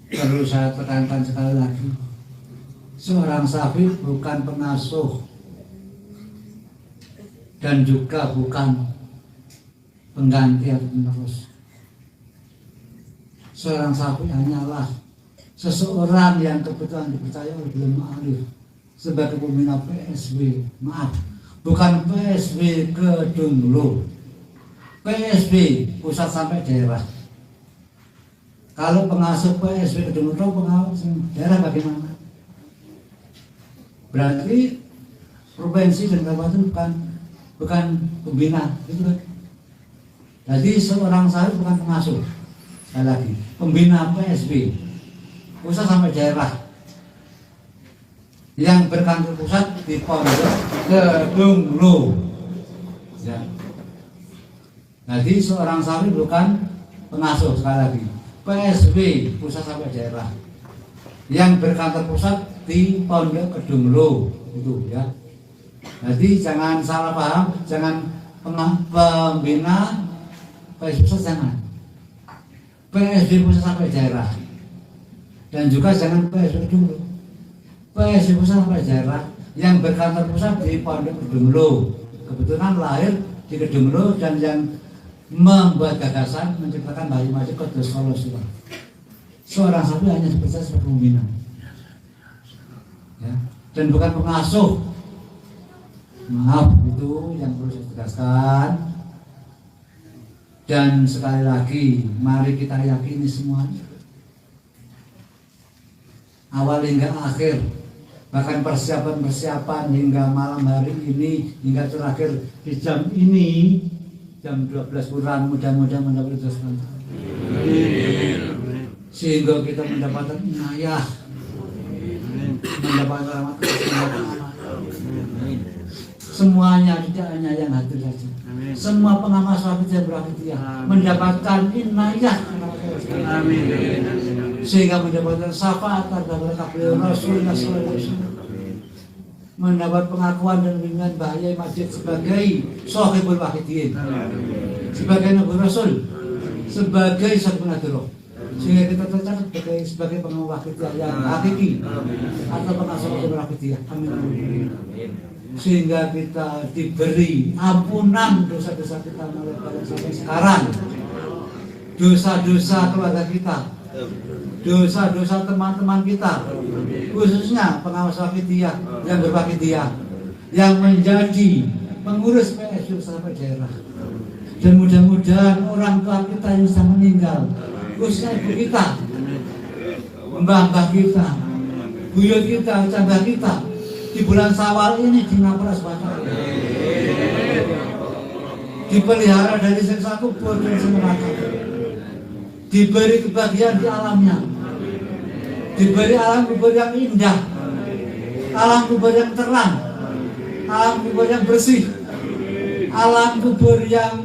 Perlu saya tekankan sekali lagi, seorang safi bukan pengasuh dan juga bukan pengganti atau penerus. Seorang safi hanyalah seseorang yang kebetulan dipercaya oleh beliau Ma'arif sebagai pembina PSB, maaf, bukan PSB Kedunglo, PSB pusat sampai daerah. Kalau pengasuh PSB Kedunglo, pengasuh daerah bagaimana? Berarti provinsi dan kabupaten bukan pembina, gitu kan? Jadi seorang sahabat bukan pengasuh, sekali lagi, pembina PSB pusat sampai daerah yang berkantor pusat di Pondok Kedunglo. Ya. Jadi seorang sahabat bukan pengasuh, sekali lagi, PSB pusat sampai daerah yang berkantor pusat di Pondok Kedunglo, itu ya. Jadi jangan salah paham, jangan pembina PSB pusat, jangan PSB pusat sampai daerah, dan juga jangan PSB Kedunglo. PSB pusat sampai daerah yang berkantor pusat di Pondok Kedunglo, kebetulan lahir di Kedunglo dan yang membuat gagasan menciptakan Bayi Masjid Qudus Kolosua. Seorang sapi hanya sebagai pembina, ya, dan bukan pengasuh. Maaf, itu yang perlu saya tegaskan. Dan sekali lagi, mari kita yakini semuanya, awal hingga akhir, bahkan persiapan hingga malam hari ini, hingga terakhir di jam ini, jam 12 kurang, mudah-mudahan mendapat dosa, sehingga kita mendapatkan inayah, mendapatkan rahmat Allah. Semuanya, tidak hanya yang hadir saja, semua pengamal sahabat yang berhadiah mendapatkan inayah, sehingga mendapatkan syafaat dari beliau Rasulullah SAW, mendapat pengakuan dan bimbingan Bayi Masjid sebagai Sohibul Wahidin, sebagai Nabi Rasul, sebagai Sahibul Nadroh, sehingga kita tercatat sebagai pengamal wahidiyah yang hakiki atau pengasuh wahidiyah. Amin. Sehingga kita diberi ampunan dosa-dosa kita mulai sampai sekarang, dosa-dosa keluarga kita, dosa-dosa teman-teman kita, khususnya pengawas wahidiyah yang berwahidiyah, yang menjadi pengurus PSB sampai daerah. Dan mudah-mudahan orang tua kita yang sudah meninggal, khususnya ibu kita, mbah-mbah kita, buyut kita, canda kita, di bulan Syawal ini di ngapura SWT, dipelihara dari siksa kubur dan neraka, diberi kebahagiaan di alamnya, diberi alam kubur yang indah, alam kubur yang terang, alam kubur yang bersih, alam kubur yang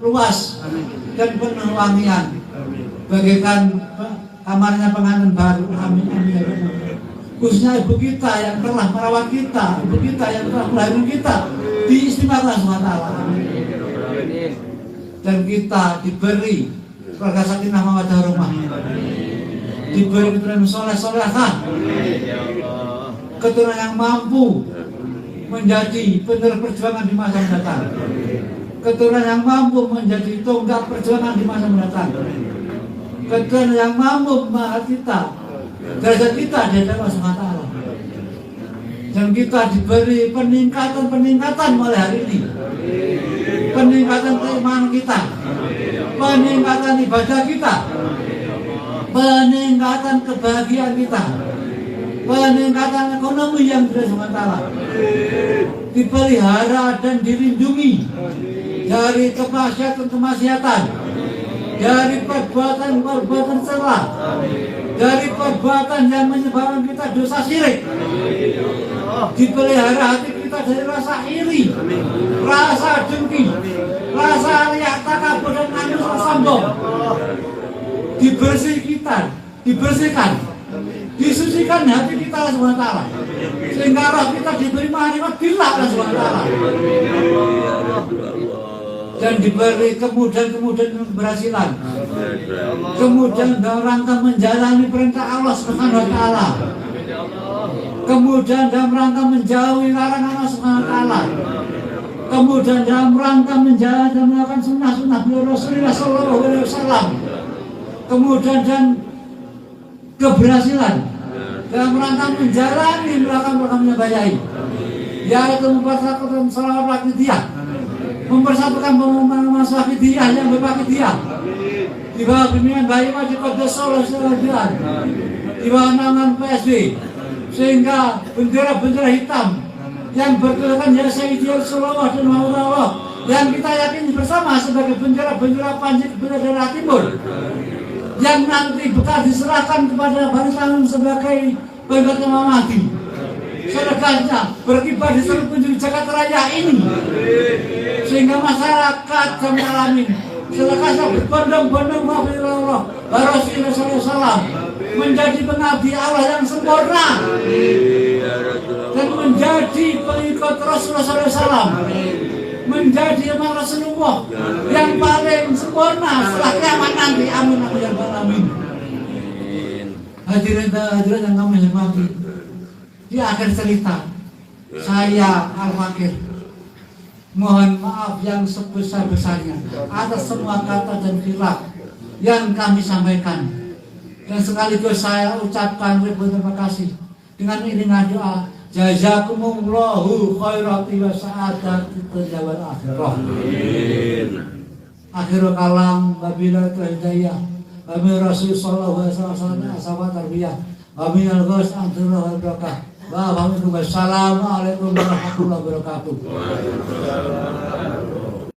luas dan penuh wangian, bagaikan kamarnya pengantin baru. Amin, amin. Khususnya ibu kita yang telah merawat kita, ibu kita yang telah melahirkan kita, diistimewakan SWT. Dan kita diberi keluarga sakinah mawaddah warahmah, diberi keturunan soleh-solehah, keturunan yang mampu menjadi penerus perjuangan di masa mendatang, keturunan yang mampu menjadi tonggak perjuangan di masa mendatang, keturunan yang mampu mengangkat kita, derajat kita di hadapan Allah SWT. Dan kita diberi peningkatan mulai hari ini, peningkatan keimanan kita, peningkatan ibadah kita, peningkatan kebahagiaan kita, peningkatan ekonomi yang dari Allah SWT, dipelihara dan dilindungi dari kemaksiatan, dari perbuatan salah, dari perbuatan yang menyebabkan kita dosa syirik, dipelihara hati kita dari rasa iri, rasa dengki, rasa riak, takabur dan angkuh sombong, dibersihkan, disucikan hati kita SWT, sehingga roh kita diberi makrifat billah SWT. dan diberi kemudahan-kemudahan dan keberhasilan, kemudian dalam rangka menjalani perintah Allah Subhanahu wa taala, kemudian dalam rangka menjauhi larangan Allah Subhanahu wa taala, kemudian dalam rangka menjalankan dan melakukan sunnah-sunnah Rasulullah sallallahu alaihi wasallam, kemudian dan keberhasilan dalam rangka menjalani melakukan programnya Bayai, yaitu mempersatukan salawat wakidiyah, mempersatukan pengumuman wakidiyah yang berwakidiyah di bawah bimbingan Bayi Wajib Qaddas Solo Seladian, di bawah naungan PSB, sehingga bendera-bendera hitam yang bertuliskan Ya Sayyidi Rasulullah dan Maulana yang kita yakini bersama sebagai bendera-bendera Panji Kebudayaan Daerah Timur, yang nanti bakal diserahkan kepada Barisan sebagai pengikut Imam Mahdi, sedekahnya berkibar di seluruh penjuru Jakarta Raya ini, sehingga masyarakat yang mengalami sedekahnya berbondong-bondong maafillah Allah Rasulullah SAW menjadi pengabdi Allah yang sempurna dan menjadi pengikut Rasulullah SAW, menjadi umat Rasulullah yang paling sempurna setelah kiamat nanti. Amin amin ya rabbal alamin. Hadirin yang kami hormati, di akhir cerita saya Al-Fakir mohon maaf yang sebesar-besarnya atas semua kata dan khilaf yang kami sampaikan, dan sekaligus saya ucapkan ribuan terima kasih dengan iringan doa jazakumullahu khairati wa sa'adati dunya wal akhirah. Akhirul kalam wabillahi hidayah wa min rasul sallallahu alaihi wasallam ashabat tarbiyah wa min al-ghus amdulillah wa barakatuh. Wassalamualaikum warahmatullahi wabarakatuh.